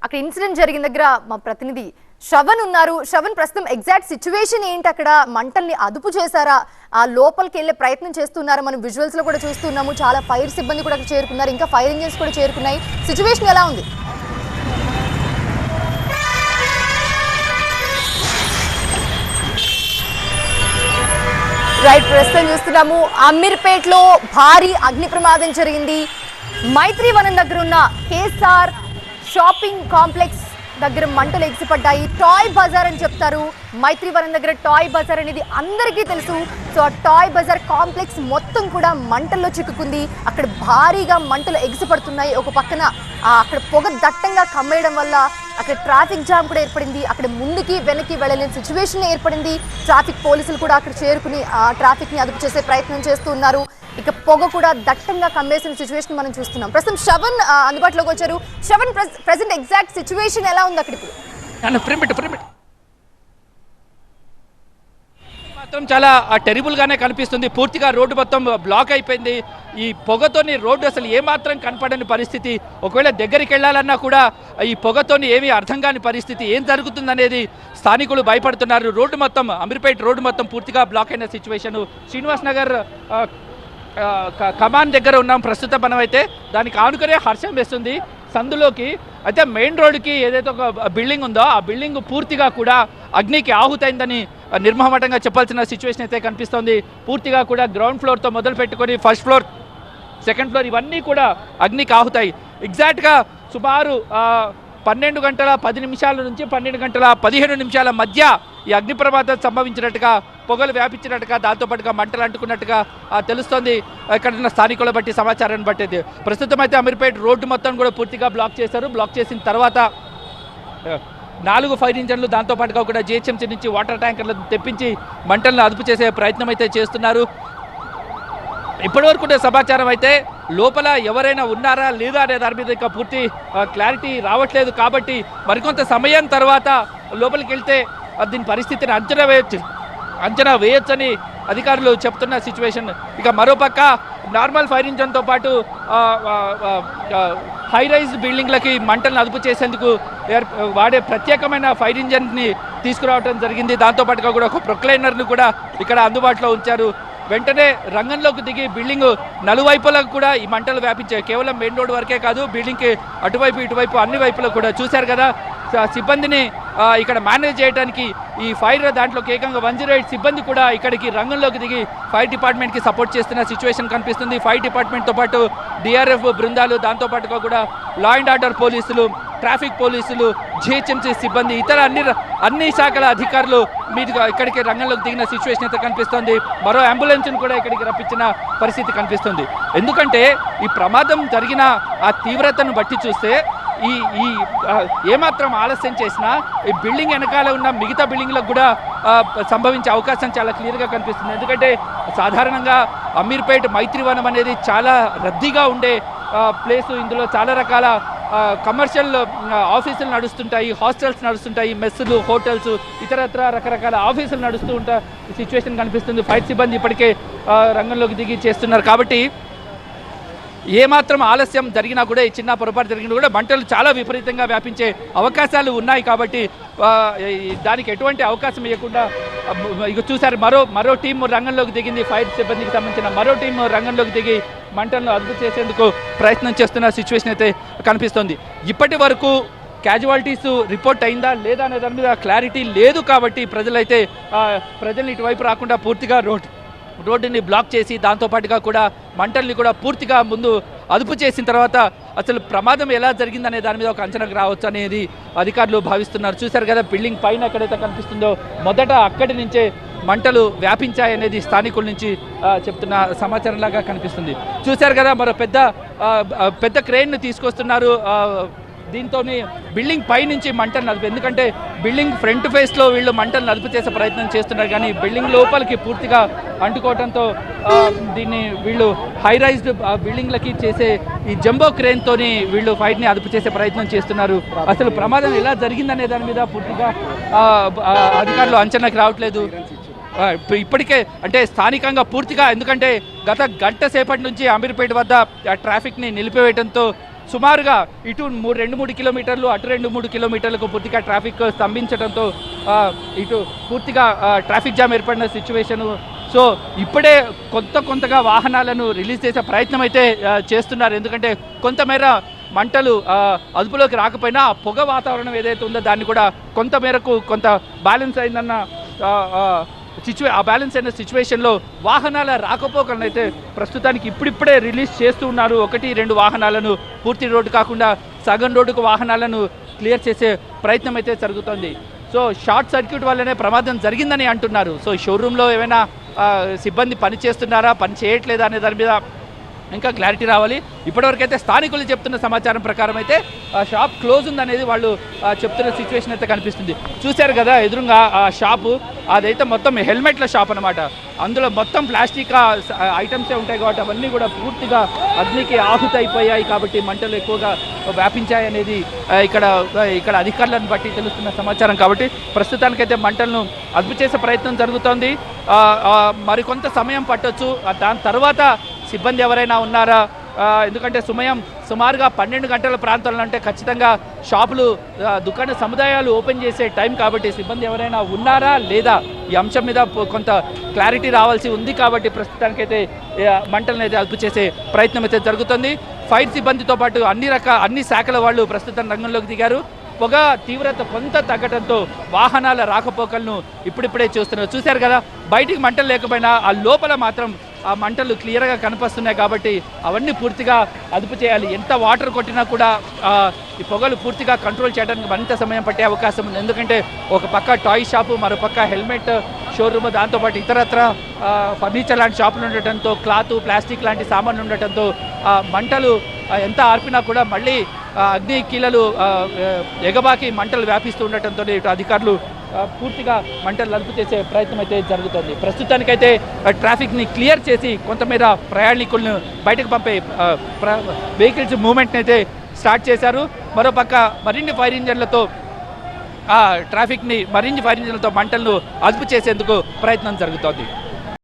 అక్కడ ఇన్సిడెంట్ జరిగిన దగ్గర మా ప్రతినిధి శ్రవణ్ ఉన్నారు. శ్రవణ్, ప్రస్తుతం ఎగ్జాక్ట్ సిచ్యువేషన్ ఏంటి? అక్కడ మంటల్ని అదుపు చేశారా? ఆ లోపలికి వెళ్ళే ప్రయత్నం చేస్తున్నారా? మనం విజువల్స్ లో కూడా చూస్తున్నాము. చాలా ఫైర్ సిబ్బంది కూడా అక్కడ చేరుకున్నారు, ఇంకా ఫైర్ ఇంజిన్స్ కూడా చేరుకున్నాయి. సిచ్యువేషన్ ఎలా ఉంది? రైట్, ప్రస్తుతం చూస్తున్నాము అమీర్పేట్లో భారీ అగ్ని ప్రమాదం జరిగింది. మైత్రివనం దగ్గర ఉన్న కేసార్ షాపింగ్ కాంప్లెక్స్ దగ్గర మంటలు ఎగిసిపడ్డాయి. టాయ్ బజార్ అని చెప్తారు. మైత్రివనం దగ్గర టాయ్ బజార్ అనేది అందరికీ తెలుసు. సో ఆ టాయ్ బజార్ కాంప్లెక్స్ మొత్తం కూడా మంటల్లో చిక్కుకుంది. అక్కడ భారీగా మంటలు ఎగిసిపడుతున్నాయి. ఒక పక్కన అక్కడ పొగ దట్టంగా కమ్మేయడం వల్ల అక్కడ ట్రాఫిక్ జామ్ కూడా ఏర్పడింది. అక్కడ ముందుకి వెనక్కి వెళ్ళలేని సిచ్యువేషన్ ఏర్పడింది. ట్రాఫిక్ పోలీసులు కూడా అక్కడ చేరుకుని ఆ ట్రాఫిక్ ని అదుపు చేసే ప్రయత్నం చేస్తూ ఉన్నారు. ఇక పొగ కూడా దట్టంగా కమ్మేసిన సిచ్యువేషన్ మనం చూస్తున్నాం. ప్రస్తుతం శ్రవణ్ అందుబాటులోకి వచ్చారు. శ్రవణ్, ప్రెసెంట్ ఎగ్జాక్ట్ సిచ్యువేషన్ ఎలా ఉంది అక్కడ ఇప్పుడు? మాత్రం చాలా టెరిబుల్ గానే కనిపిస్తుంది. పూర్తిగా రోడ్డు మొత్తం బ్లాక్ అయిపోయింది. ఈ పొగతోని రోడ్డు అసలు ఏమాత్రం కనపడని పరిస్థితి. ఒకవేళ దగ్గరికి వెళ్ళాలన్నా కూడా ఈ పొగతోని ఏమీ అర్థం కాని పరిస్థితి. ఏం జరుగుతుందనేది స్థానికులు భయపడుతున్నారు. రోడ్డు మొత్తం అమీర్పేట్ రోడ్డు మొత్తం పూర్తిగా బ్లాక్ అయిన సిచ్యువేషన్. శ్రీనివాస్ నగర్ కమాన్ దగ్గర ఉన్నాం ప్రస్తుతం మనం. అయితే దానికి ఆనుకునే హర్షం వేస్తుంది సందులోకి. అయితే మెయిన్ రోడ్డుకి ఏదైతే ఒక బిల్డింగ్ ఉందో ఆ బిల్డింగ్ పూర్తిగా కూడా అగ్నికి ఆహుతైందని నిర్మహమాటంగా చెప్పాల్సిన సిచ్యువేషన్ అయితే కనిపిస్తోంది. పూర్తిగా కూడా గ్రౌండ్ ఫ్లోర్తో మొదలు పెట్టుకొని ఫస్ట్ ఫ్లోర్, సెకండ్ ఫ్లోర్ ఇవన్నీ కూడా అగ్నికి ఆహుతాయి. ఎగ్జాక్ట్గా సుమారు 12 గంటల 10 నిమిషాల నుంచి 12 గంటల 15 నిమిషాల మధ్య ఈ అగ్ని ప్రమాదం సంభవించినట్టుగా, పొగలు వ్యాపించినట్టుగా, దాంతోపాటుగా మంటలు అంటుకున్నట్టుగా తెలుస్తోంది. ఇక్కడ స్థానికుల బట్టి సమాచారాన్ని బట్టి ప్రస్తుతం అయితే అమీర్పేట్ రోడ్డు మొత్తం కూడా పూర్తిగా బ్లాక్ చేశారు. బ్లాక్ చేసిన తర్వాత 4 ఫైర్ ఇంజన్లు, దాంతోపాటుగా కూడా జిహెచ్ఎంసీ నుంచి వాటర్ ట్యాంకర్లు తెప్పించి మంటలను అదుపు చేసే ప్రయత్నం అయితే చేస్తున్నారు. ఇప్పటివరకు సమాచారం అయితే లోపల ఎవరైనా ఉన్నారా లేదా అనే దాని మీద ఇంకా పూర్తి క్లారిటీ రావట్లేదు. కాబట్టి మరికొంత సమయం తర్వాత లోపలికి వెళ్తే దీని పరిస్థితిని అంచనా వేయొచ్చని అధికారులు చెప్తున్న సిచ్యువేషన్. ఇక మరోపక్క నార్మల్ ఫైర్ ఇంజన్తో పాటు హై రైజ్ బిల్డింగ్లకి మంటలను అదుపు చేసేందుకు వాడే ప్రత్యేకమైన ఫైర్ ఇంజన్ని తీసుకురావడం జరిగింది. దాంతోపాటుగా కూడా ఒక ప్రొక్లైనర్ను కూడా ఇక్కడ అందుబాటులో ఉంచారు. వెంటనే రంగంలోకి దిగి బిల్డింగ్ నలువైపులకు కూడా ఈ మంటలు వ్యాపించాయి. కేవలం మెయిన్ రోడ్ వరకే కాదు, బిల్డింగ్కి అటువైపు ఇటువైపు అన్ని వైపులకు కూడా. చూశారు కదా, సిబ్బందిని ఇక్కడ మేనేజ్ చేయడానికి ఈ ఫైర్ దాంట్లోకి ఏకంగా 108 సిబ్బంది కూడా ఇక్కడికి రంగంలోకి దిగి ఫైర్ డిపార్ట్మెంట్కి సపోర్ట్ చేస్తున్న సిచ్యువేషన్ కనిపిస్తుంది. ఫైర్ డిపార్ట్మెంట్తో పాటు డిఆర్ఎఫ్ బృందాలు, దాంతోపాటుగా కూడా లా అండ్ ఆర్డర్ పోలీసులు, ట్రాఫిక్ పోలీసులు, జిహెచ్ఎంసీ సిబ్బంది, ఇతర అన్ని శాఖల అధికారులు మీదుగా ఇక్కడికి రంగంలోకి దిగిన సిచ్యువేషన్ అయితే కనిపిస్తుంది. మరో అంబులెన్స్ను కూడా ఇక్కడికి రప్పించిన పరిస్థితి కనిపిస్తుంది. ఎందుకంటే ఈ ప్రమాదం జరిగిన ఆ తీవ్రతను బట్టి చూస్తే ఈ ఏమాత్రం ఆలస్యం చేసినా ఈ బిల్డింగ్ వెనకాల ఉన్న మిగతా బిల్డింగ్లకు కూడా సంభవించే అవకాశం చాలా క్లియర్గా కనిపిస్తుంది. ఎందుకంటే సాధారణంగా అమీర్పేట్ మైత్రివనం అనేది చాలా రద్దీగా ఉండే ప్లేసు. ఇందులో చాలా రకాల కమర్షియల్ ఆఫీసులు నడుస్తుంటాయి, హాస్టల్స్ నడుస్తుంటాయి, మెస్సులు, హోటల్స్, ఇతరత్ర రకరకాల ఆఫీసులు నడుస్తూ ఉంటాయి. సిచ్యువేషన్ కనిపిస్తుంది. ఫైర్ సిబ్బంది ఇప్పటికే రంగంలోకి దిగి చేస్తున్నారు. కాబట్టి ఏమాత్రం ఆలస్యం జరిగినా కూడా, ఈ చిన్న పొరపాటు జరిగినా కూడా మంటలు చాలా విపరీతంగా వ్యాపించే అవకాశాలు ఉన్నాయి. కాబట్టి దానికి ఎటువంటి అవకాశం ఇవ్వకుండా ఇక చూసారు మరో టీం రంగంలోకి దిగింది. ఫైర్ సిబ్బందికి సంబంధించిన మరో టీం రంగంలోకి దిగి మంటలను అదుపు చేసేందుకు ప్రయత్నం చేస్తున్న సిచ్యువేషన్ అయితే కనిపిస్తుంది. ఇప్పటి వరకు క్యాజువాలిటీస్ రిపోర్ట్ అయిందా లేదా అనే దాని మీద క్లారిటీ లేదు. కాబట్టి ప్రజల్ని ఇటువైపు రాకుండా పూర్తిగా రోడ్డుని బ్లాక్ చేసి, దాంతోపాటుగా కూడా మంటల్ని కూడా పూర్తిగా ముందు అదుపు చేసిన తర్వాత అసలు ప్రమాదం ఎలా జరిగిందనే దాని మీద ఒక అంచనాకు రావచ్చు అనేది అధికారులు భావిస్తున్నారు. చూశారు కదా, బిల్డింగ్ పైన ఎక్కడైతే కనిపిస్తుందో మొదట అక్కడి నుంచే మంటలు వ్యాపించాయనేది స్థానికుల నుంచి చెప్తున్న సమాచారంలాగా కనిపిస్తుంది. చూశారు కదా, మరో పెద్ద క్రేన్ను తీసుకొస్తున్నారు. దీంతో బిల్డింగ్ పై నుంచి మంటలు అదుపు, ఎందుకంటే బిల్డింగ్ ఫ్రంట్ ఫేస్లో వీళ్ళు మంటలు అదుపు చేసే ప్రయత్నం చేస్తున్నారు. కానీ బిల్డింగ్ లోపలికి పూర్తిగా అంటుకోవడంతో దీన్ని వీళ్ళు హై రైజ్డ్ బిల్డింగ్లకి చేసే ఈ జంబో క్రేన్తోని వీళ్ళు ఫైర్ని అదుపు చేసే ప్రయత్నం చేస్తున్నారు. అసలు ప్రమాదం ఎలా జరిగిందనే దాని మీద పూర్తిగా అధికారులు అంచనాకి రావట్లేదు. ఇప్పటికే అంటే స్థానికంగా పూర్తిగా, ఎందుకంటే గత గంట సేపటి నుంచి అమీర్పేట వద్ద ట్రాఫిక్ని నిలిపివేయడంతో సుమారుగా ఇటు 2-3 కిలోమీటర్లు అటు 2-3 కిలోమీటర్లకు పూర్తిగా ట్రాఫిక్ స్తంభించడంతో ఇటు పూర్తిగా ట్రాఫిక్ జామ్ ఏర్పడిన సిచ్యువేషను. సో ఇప్పుడే కొంతగా వాహనాలను రిలీజ్ చేసే ప్రయత్నం అయితే చేస్తున్నారు. ఎందుకంటే కొంతమేర మంటలు అదుపులోకి రాకపోయినా పొగ వాతావరణం ఏదైతే ఉందో దాన్ని కూడా కొంత బ్యాలెన్స్ అయిందన్న బ్యాలెన్స్ అయిన సిచ్యువేషన్లో వాహనాల రాకపోకలను అయితే ప్రస్తుతానికి ఇప్పుడిప్పుడే రిలీజ్ చేస్తూ ఉన్నారు. 1-2 వాహనాలను పూర్తి రోడ్డు కాకుండా సగం రోడ్డుకు వాహనాలను క్లియర్ చేసే ప్రయత్నం అయితే జరుగుతోంది. సో షార్ట్ సర్క్యూట్ వల్లనే ప్రమాదం జరిగిందని అంటున్నారు. సో షోరూంలో ఏమైనా సిబ్బంది పని చేస్తున్నారా, పని చేయట్లేదా అనే దాని మీద ఇంకా క్లారిటీ రావాలి. ఇప్పటివరకైతే స్థానికులు చెప్తున్న సమాచారం ప్రకారం అయితే షాప్ క్లోజ్ ఉందనేది వాళ్ళు చెప్తున్న సిచ్యువేషన్ అయితే కనిపిస్తుంది. చూశారు కదా ఎదురుగా ఆ షాపు, అదైతే మొత్తం హెల్మెట్ల షాప్ అనమాట. అందులో మొత్తం ప్లాస్టిక్ ఐటమ్సే ఉంటాయి కాబట్టి అవన్నీ కూడా పూర్తిగా అగ్నికి ఆహుతి అయిపోయాయి. కాబట్టి మంటలు ఎక్కువగా వ్యాపించాయి అనేది ఇక్కడ అధికారులను బట్టి తెలుస్తున్న సమాచారం. కాబట్టి ప్రస్తుతానికైతే మంటలను అదుపు చేసే ప్రయత్నం జరుగుతోంది. మరికొంత సమయం పట్టొచ్చు. దాని తర్వాత సిబ్బంది ఎవరైనా ఉన్నారా, ఎందుకంటే సుమారుగా 12 గంటల ప్రాంతంలో అంటే ఖచ్చితంగా షాపులు దుకాణ సముదాయాలు ఓపెన్ చేసే టైం కాబట్టి సిబ్బంది ఎవరైనా ఉన్నారా లేదా ఈ అంశం మీద కొంత క్లారిటీ రావాల్సి ఉంది. కాబట్టి ప్రస్తుతానికైతే మంటలను అయితే అదుపు చేసే ప్రయత్నం అయితే జరుగుతుంది. ఫైర్ సిబ్బందితో పాటు అన్ని శాఖల వాళ్ళు ప్రస్తుతం రంగంలోకి దిగారు. పొగ తీవ్రత కొంత తగ్గడంతో వాహనాల రాకపోకలను ఇప్పుడిప్పుడే చూశారు కదా. బయటికి మంటలు లేకపోయినా ఆ లోపల మాత్రం ఆ మంటలు క్లియర్గా కనిపిస్తున్నాయి. కాబట్టి అవన్నీ పూర్తిగా అదుపు చేయాలి. ఎంత వాటర్ కొట్టినా కూడా ఈ పొగలు పూర్తిగా కంట్రోల్ చేయడానికి మరింత సమయం పట్టే అవకాశం ఉంది. ఎందుకంటే ఒక పక్క టాయ్ షాపు, మరో పక్క హెల్మెట్ షోరూమ్, దాంతోపాటు ఇతరత్ర ఫర్నిచర్ లాంటి షాపులు ఉండటంతో క్లాత్, ప్లాస్టిక్ లాంటి సామాన్లు ఉండటంతో మంటలు ఎంత ఆర్పినా కూడా మళ్ళీ అగ్ని కీలలు ఎగబాకి మంటలు వ్యాపిస్తూ ఉండటంతో ఇటు అధికారులు పూర్తిగా మంటలు అదుపు చేసే ప్రయత్నం అయితే జరుగుతుంది. ప్రస్తుతానికైతే ట్రాఫిక్ని క్లియర్ చేసి కొంతమేర ప్రయాణికులను బయటకు పంపే వెహికల్స్ మూవ్మెంట్ని అయితే స్టార్ట్ చేశారు. మరోపక్క మరిన్ని ఫైర్ ఇంజన్లతో మరిన్ని ఫైర్ ఇంజన్లతో మంటలను అదుపు చేసేందుకు ప్రయత్నం జరుగుతోంది.